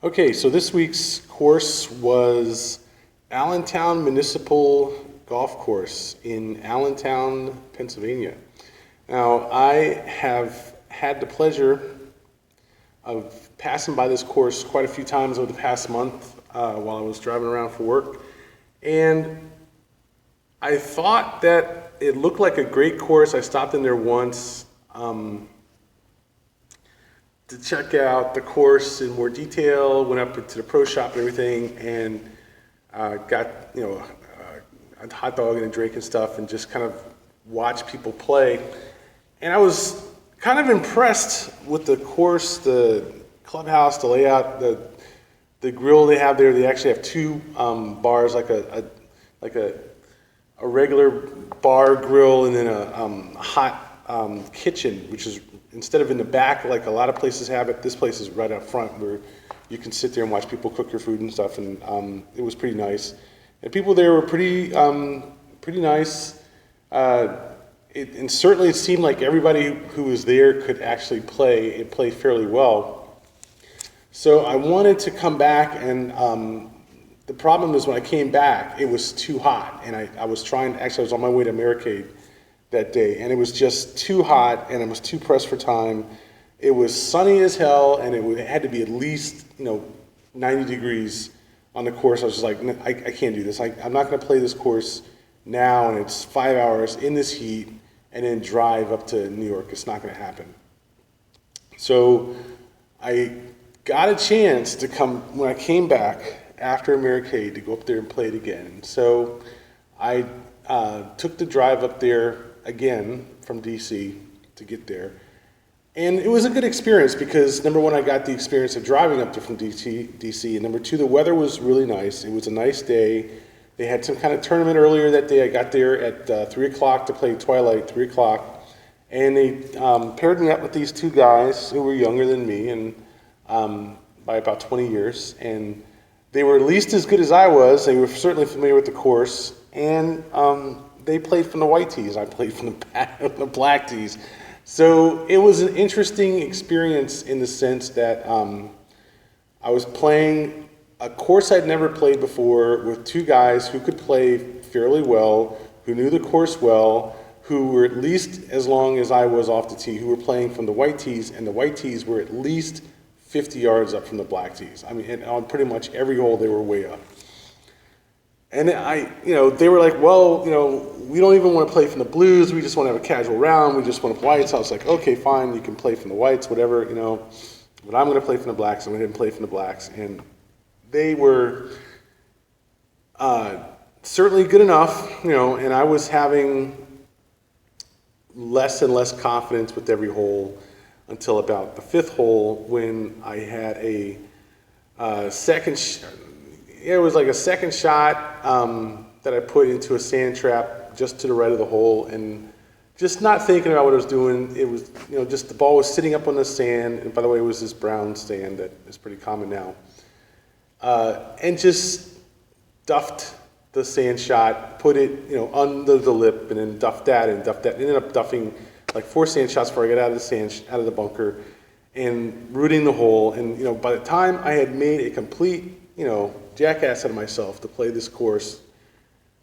Okay, so this week's course was Allentown Municipal Golf Course in Allentown, Pennsylvania. Now, I have had the pleasure of passing by this course quite a few times over the past month while I was driving around for work, and I thought that it looked like a great course. I stopped in there once to check out the course in more detail, went up to the pro shop and everything, and got a hot dog and a drink and stuff, and just kind of watched people play. And I was kind of impressed with the course, the clubhouse, the layout, the grill they have there. They actually have two bars, like a regular bar grill, and then a hot kitchen, which is, instead of in the back like a lot of places have it, this place is right up front where you can sit there and watch people cook your food and stuff, and it was pretty nice. And people there were pretty nice. And certainly it seemed like everybody who was there could actually play and play fairly well. So I wanted to come back, and the problem is when I came back, it was too hot, and I was on my way to Americade that day, and it was just too hot, and I was too pressed for time. It was sunny as hell, and it had to be at least 90 degrees on the course. I was just like, I can't do this. I'm not going to play this course now, and it's 5 hours in this heat, and then drive up to New York. It's not going to happen. So I got a chance to come, when I came back after Americade, to go up there and play it again. So I took the drive up there again from DC to get there. And it was a good experience because, number one, I got the experience of driving up there from DC, and number two, the weather was really nice. It was a nice day. They had some kind of tournament earlier that day. I got there at 3 o'clock to play Twilight, 3 o'clock, and they paired me up with these two guys who were younger than me, and by about 20 years, and they were at least as good as I was. They were certainly familiar with the course, and they played from the white tees. I played from the black tees. So it was an interesting experience in the sense that I was playing a course I'd never played before with two guys who could play fairly well, who knew the course well, who were at least as long as I was off the tee, who were playing from the white tees, and the white tees were at least 50 yards up from the black tees. I mean, and on pretty much every hole they were way up. And they were like, well, we don't even want to play from the blues. We just want to have a casual round. We just want to play whites. I was like, okay, fine. You can play from the whites, whatever, but I'm going to play from the blacks. I'm going to play from the blacks. And they were certainly good enough, and I was having less and less confidence with every hole until about the fifth hole, when I had a second shot that I put into a sand trap just to the right of the hole, and just not thinking about what I was doing. It was, just the ball was sitting up on the sand, and by the way, it was this brown sand that is pretty common now, and just duffed the sand shot, put it, under the lip, and then duffed that, ended up duffing like 4 sand shots before I got out of the bunker, and rooting the hole. And by the time I had made a complete jackass out of myself to play this course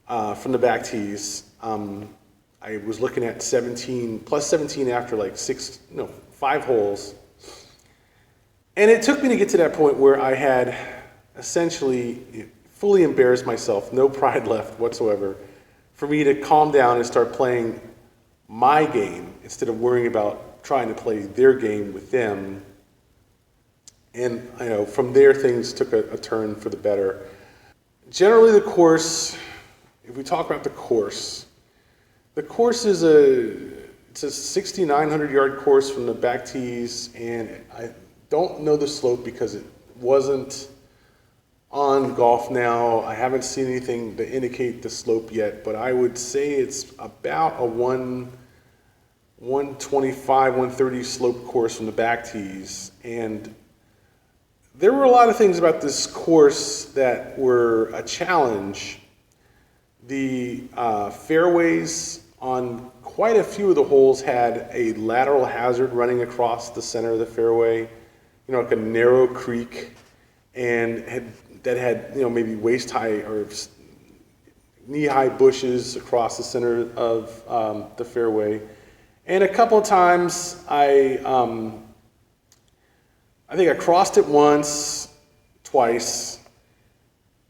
from the back tees, I was looking at 17 plus 17 after like 5 holes, and it took me to get to that point where I had essentially fully embarrassed myself, no pride left whatsoever, for me to calm down and start playing my game instead of worrying about trying to play their game with them. And from there, things took a turn for the better. Generally, the course, if we talk about the course is it's a 6,900 yard course from the back tees, and I don't know the slope because it wasn't on Golf Now. I haven't seen anything to indicate the slope yet, but I would say it's about a 125, 130 slope course from the back tees. And there were a lot of things about this course that were a challenge. The fairways on quite a few of the holes had a lateral hazard running across the center of the fairway, like a narrow creek. and that had maybe waist high or knee high bushes across the center of the fairway. And a couple of times I think I crossed it once, twice,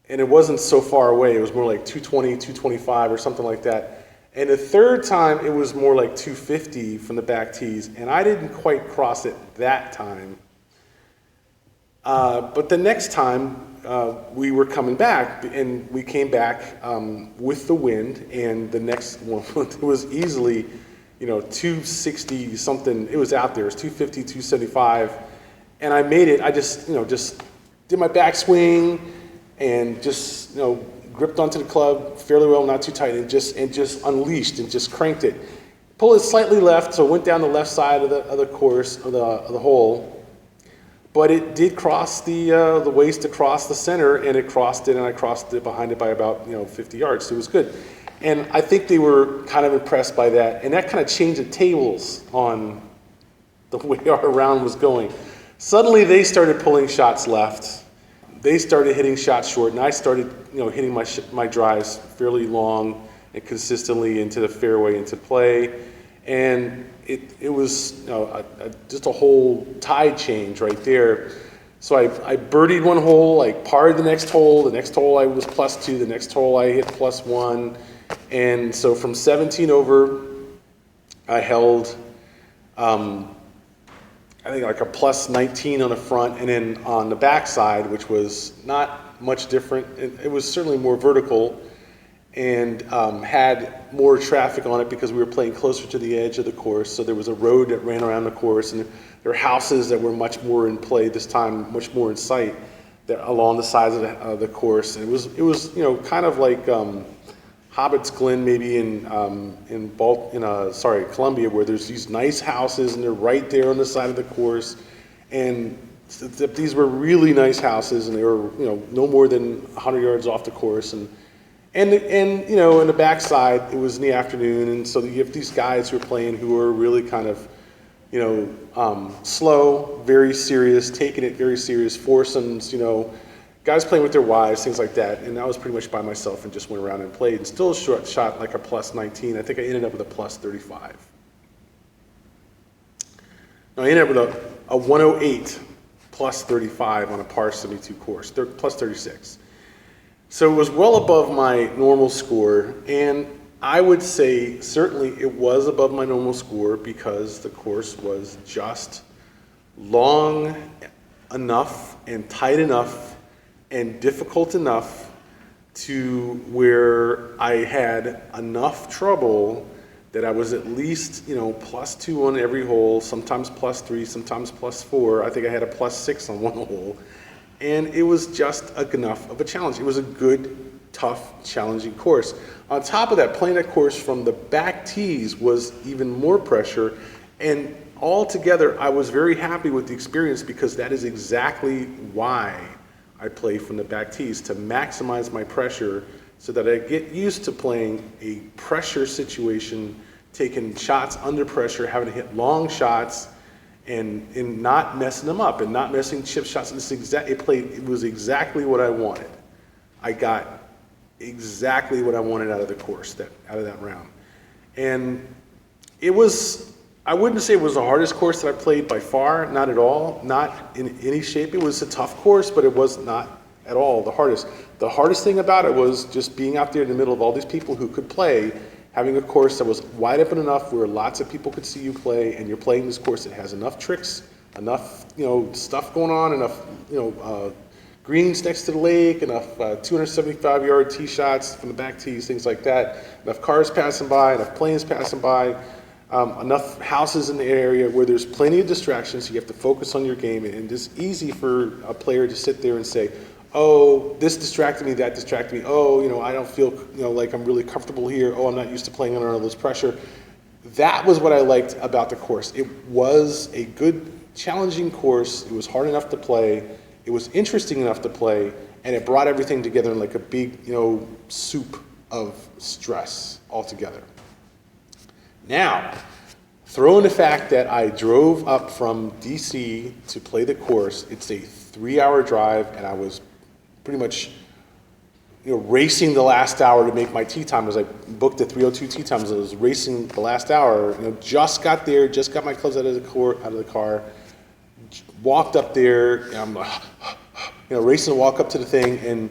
and it wasn't so far away. It was more like 220, 225 or something like that. And the third time, it was more like 250 from the back tees, and I didn't quite cross it that time. But the next time, we were coming back, and we came back with the wind, and the next one, it was easily, 260 something. It was out there. It was 250, 275, and I made it. I just did my backswing and just, gripped onto the club fairly well, not too tight, and just unleashed and just cranked it. Pulled it slightly left, so it went down the left side of the course, of the hole. But it did cross the waist across the center, and it crossed it, and I crossed it behind it by about 50 yards. So it was good. And I think they were kind of impressed by that, and that kind of changed the tables on the way our round was going. Suddenly they started pulling shots left. They started hitting shots short, and I started, hitting my drives fairly long and consistently into the fairway, into play, and it was just a whole tide change right there. So I birdied one hole, I parred the next hole. The next hole I was +2. The next hole I hit +1, and so from 17 over, I held. I think like a +19 on the front, and then on the backside, which was not much different. It was certainly more vertical and had more traffic on it because we were playing closer to the edge of the course. So there was a road that ran around the course, and there were houses that were much more in play this time, much more in sight along the sides of the course. And it was kind of like Hobbit's Glen, maybe in Columbia, where there's these nice houses and they're right there on the side of the course, and these were really nice houses, and they were no more than 100 yards off the course, and in the backside it was in the afternoon, and so you have these guys who are playing who are really kind of slow, very serious, taking it very serious, foursomes, guys playing with their wives, things like that, and I was pretty much by myself and just went around and played, and still shot like a +19. I think I ended up with a +35. Now I ended up with a 108 +35 on a par 72 course, +36. So it was well above my normal score, and I would say certainly it was above my normal score because the course was just long enough and tight enough and difficult enough to where I had enough trouble that I was at least, +2 on every hole, sometimes +3, sometimes +4. I think I had a +6 on one hole. And it was just enough of a challenge. It was a good, tough, challenging course. On top of that, playing that course from the back tees was even more pressure. And altogether, I was very happy with the experience because that is exactly why I play from the back tees, to maximize my pressure so that I get used to playing a pressure situation, taking shots under pressure, having to hit long shots, and not messing them up and not messing chip shots. It was exactly what I wanted. I got exactly what I wanted out of the course, out of that round. And it was, I wouldn't say it was the hardest course that I played by far, not at all, not in any shape. It was a tough course, but it was not at all the hardest. The hardest thing about it was just being out there in the middle of all these people who could play, having a course that was wide open enough where lots of people could see you play, and you're playing this course that has enough tricks, enough stuff going on, enough greens next to the lake, enough 275-yard tee shots from the back tees, things like that, enough cars passing by, enough planes passing by. Enough houses in the area where there's plenty of distractions, so you have to focus on your game, and it's easy for a player to sit there and say, oh, this distracted me, that distracted me, oh, I don't feel like I'm really comfortable here, oh, I'm not used to playing under all this pressure. That was what I liked about the course. It was a good, challenging course. It was hard enough to play, it was interesting enough to play, and it brought everything together in like a big soup of stress altogether. Now, throw in the fact that I drove up from DC to play the course. It's a 3-hour drive, and I was pretty much, racing the last hour to make my tee time. As I booked the 3:02 tee times, I was racing the last hour. Just got there, just got my clubs out of the car, walked up there, and I'm racing to walk up to the thing, and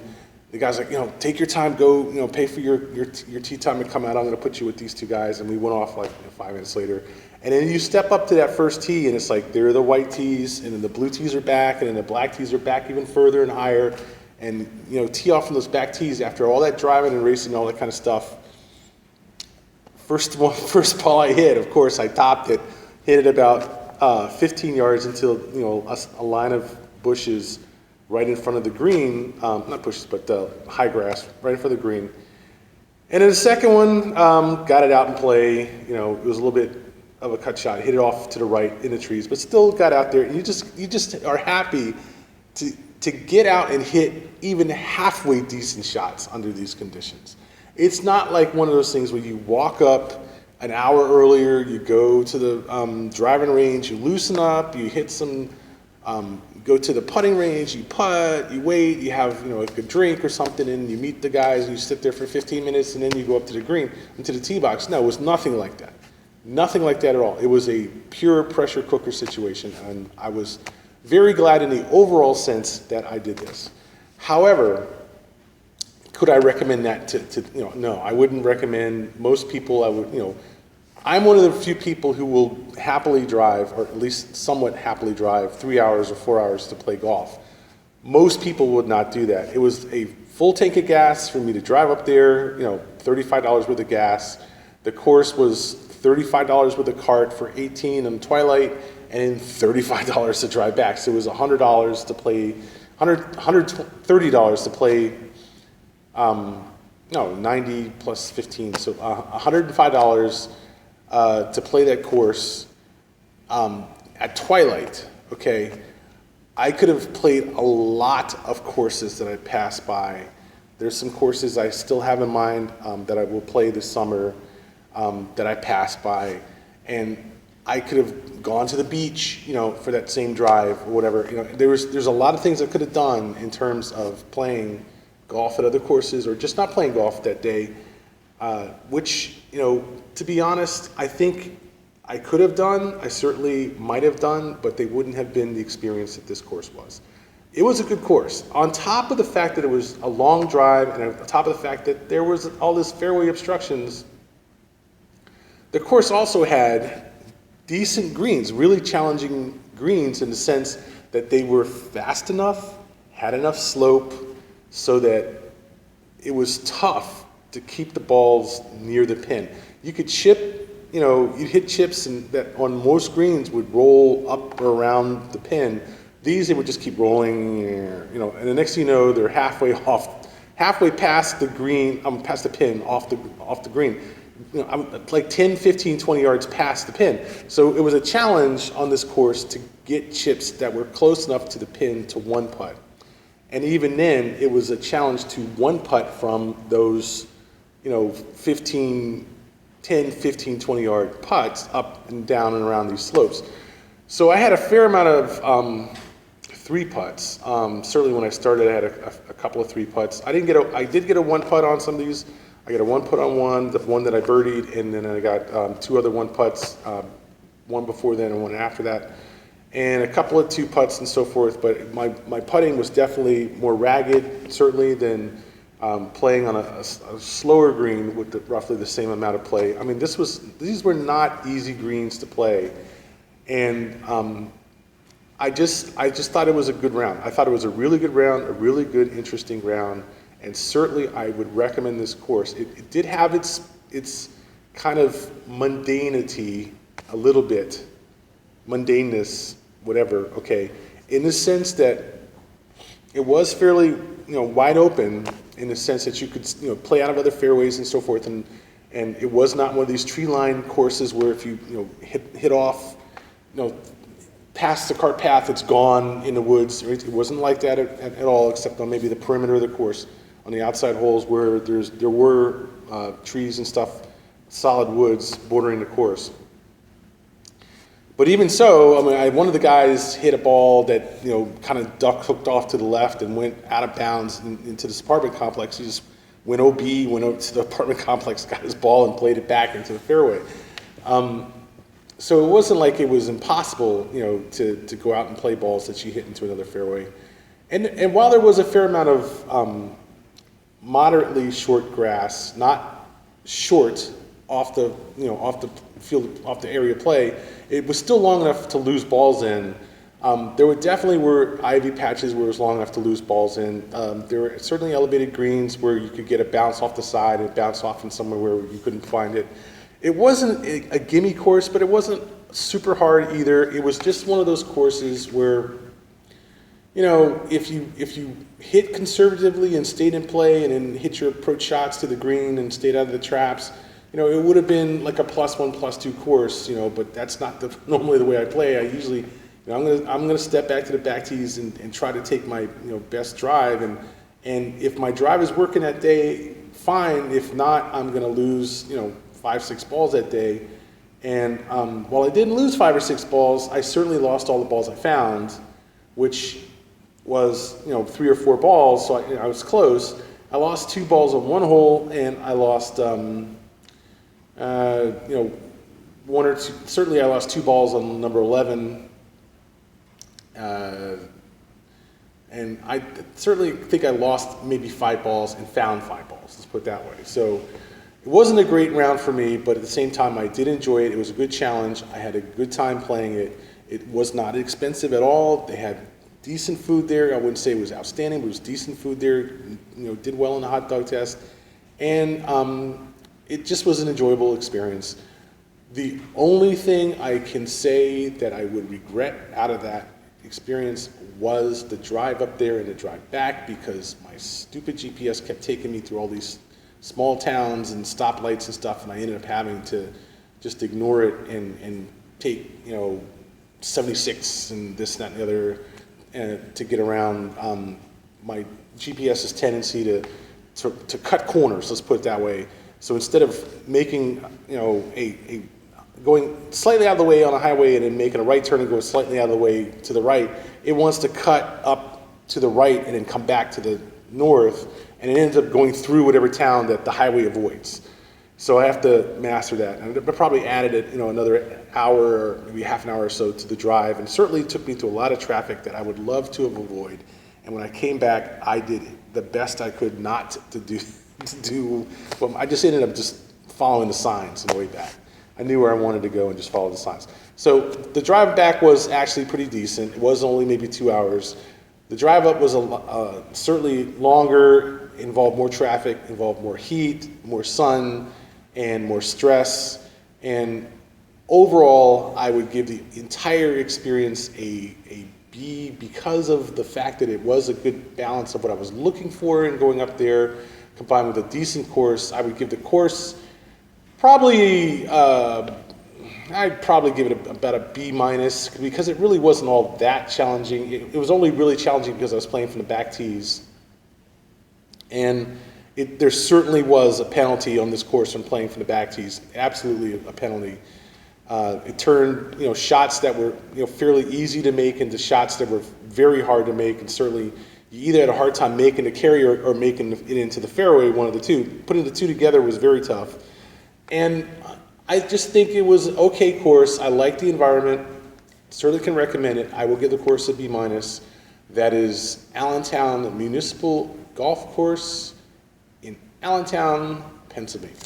the guy's like, take your time, go, pay for your tee time and come out. I'm going to put you with these two guys. And we went off like 5 minutes later. And then you step up to that first tee, and it's like, there are the white tees, and then the blue tees are back, and then the black tees are back even further and higher. And, tee off from those back tees after all that driving and racing and all that kind of stuff. First ball I hit, of course, I topped it, hit it about 15 yards until, a line of bushes right in front of the green, not bushes, but high grass, right in front of the green. And then the second one, got it out in play. It was a little bit of a cut shot, hit it off to the right in the trees, but still got out there. And you just are happy to get out and hit even halfway decent shots under these conditions. It's not like one of those things where you walk up an hour earlier, you go to the driving range, you loosen up, you hit some, go to the putting range, you putt, you wait, you have a good drink or something, and you meet the guys, and you sit there for 15 minutes, and then you go up to the green, into the tee box. No, it was nothing like that. Nothing like that at all. It was a pure pressure cooker situation, and I was very glad in the overall sense that I did this. However, could I recommend that to no, I wouldn't recommend. Most people, I'm one of the few people who will happily drive, or at least somewhat happily drive, 3 hours or 4 hours to play golf. Most people would not do that. It was a full tank of gas for me to drive up there, $35 worth of gas. The course was $35 worth of cart for 18 on Twilight, and $35 to drive back. So it was $100 to play, $130 to play, 90 plus 15, so $105 to play that course at Twilight, okay? I could have played a lot of courses that I passed by. There's some courses I still have in mind that I will play this summer that I passed by, and I could have gone to the beach, for that same drive or whatever. There's a lot of things I could have done in terms of playing golf at other courses or just not playing golf that day, which, to be honest, I think I could have done. I certainly might have done, but they wouldn't have been the experience that this course was. It was a good course. On top of the fact that it was a long drive, and on top of the fact that there was all this fairway obstructions, the course also had decent greens, really challenging greens in the sense that they were fast enough, had enough slope, so that it was tough to keep the balls near the pin. You could chip, you'd hit chips and that on most greens would roll up or around the pin. These, they would just keep rolling, and the next thing you know, they're halfway past the green, past the pin, off the green. I'm like 10, 15, 20 yards past the pin. So it was a challenge on this course to get chips that were close enough to the pin to one putt. And even then, it was a challenge to one putt from those, 10, 15, 20 yard putts up and down and around these slopes. So I had a fair amount of three putts. Certainly when I started, I had a couple of three putts. I did get a one putt on some of these. I got a one putt on one, the one that I birdied, and then I got two other one putts, one before then and one after that, and a couple of two putts and so forth. But my putting was definitely more ragged, certainly, than playing on a slower green with roughly the same amount of play. I mean, these were not easy greens to play, and I just thought it was a good round. I thought it was a really good round, a really good, interesting round. And certainly I would recommend this course. It did have its kind of mundanity, a little bit, mundaneness, whatever, okay, in the sense that it was fairly, wide open in the sense that you could, play out of other fairways and so forth, and it was not one of these tree line courses where if you, hit off, past the cart path, it's gone in the woods. It wasn't like that at all, except on maybe the perimeter of the course. On the outside holes where there were trees and stuff, solid woods bordering the course. But even so, I mean, one of the guys hit a ball that, kind of duck hooked off to the left and went out of bounds into this apartment complex. He just went OB, went over to the apartment complex, got his ball, and played it back into the fairway. So it wasn't like it was impossible, to go out and play balls that she hit into another fairway. And while there was a fair amount of moderately short grass, not short off the field, off the area play, it was still long enough to lose balls in. There definitely were ivy patches where it was long enough to lose balls in. There were certainly elevated greens where you could get a bounce off the side and bounce off in somewhere where you couldn't find it. It wasn't a gimme course, but it wasn't super hard either. It was just one of those courses where, if you hit conservatively and stayed in play and then hit your approach shots to the green and stayed out of the traps, it would have been like a +1, +2 course, but that's not normally the way I play. I usually, I'm gonna step back to the back tees and try to take my best drive, and if my drive is working that day, fine. If not, I'm gonna lose 5, 6 balls that day. And while I didn't lose 5 or 6 balls, I certainly lost all the balls I found, which was 3 or 4 balls. So I was close. I lost 2 balls on one hole, and I lost 1 or 2. Certainly, I lost 2 balls on number 11. And I certainly think I lost maybe 5 balls and found 5 balls. Let's put it that way. So it wasn't a great round for me, but at the same time, I did enjoy it. It was a good challenge. I had a good time playing it. It was not expensive at all. They had decent food there. I wouldn't say it was outstanding, but it was decent food there. Did well in the hot dog test. And it just was an enjoyable experience. The only thing I can say that I would regret out of that experience was the drive up there and the drive back, because my stupid GPS kept taking me through all these small towns and stoplights and stuff, and I ended up having to just ignore it and take 76 and this, that, and the other to get around. My GPS's tendency to cut corners, let's put it that way. So instead of making going slightly out of the way on a highway and then making a right turn and going slightly out of the way to the right, it wants to cut up to the right and then come back to the north, and it ends up going through whatever town that the highway avoids. So I have to master that. And I probably added it, another hour or maybe half an hour or so to the drive, and certainly took me to a lot of traffic that I would love to have avoided. And when I came back, I did the best I could not to do. Well, I just ended up just following the signs on the way back. I knew where I wanted to go and just followed the signs. So the drive back was actually pretty decent. It was only maybe 2 hours. The drive up was certainly longer, involved more traffic, involved more heat, more sun, and more stress. And overall, I would give the entire experience a B, because of the fact that it was a good balance of what I was looking for in going up there, combined with a decent course. I would give the course probably, I'd probably give it about a B-, because it really wasn't all that challenging. It was only really challenging because I was playing from the back tees. And there certainly was a penalty on this course from playing from the back tees, absolutely a penalty. It turned shots that were fairly easy to make into shots that were very hard to make, and certainly you either had a hard time making the carry or making it into the fairway, one of the two. Putting the two together was very tough. And I just think it was an okay course. I like the environment, certainly can recommend it. I will give the course a B-. That is Allentown Municipal Golf Course in Allentown, Pennsylvania.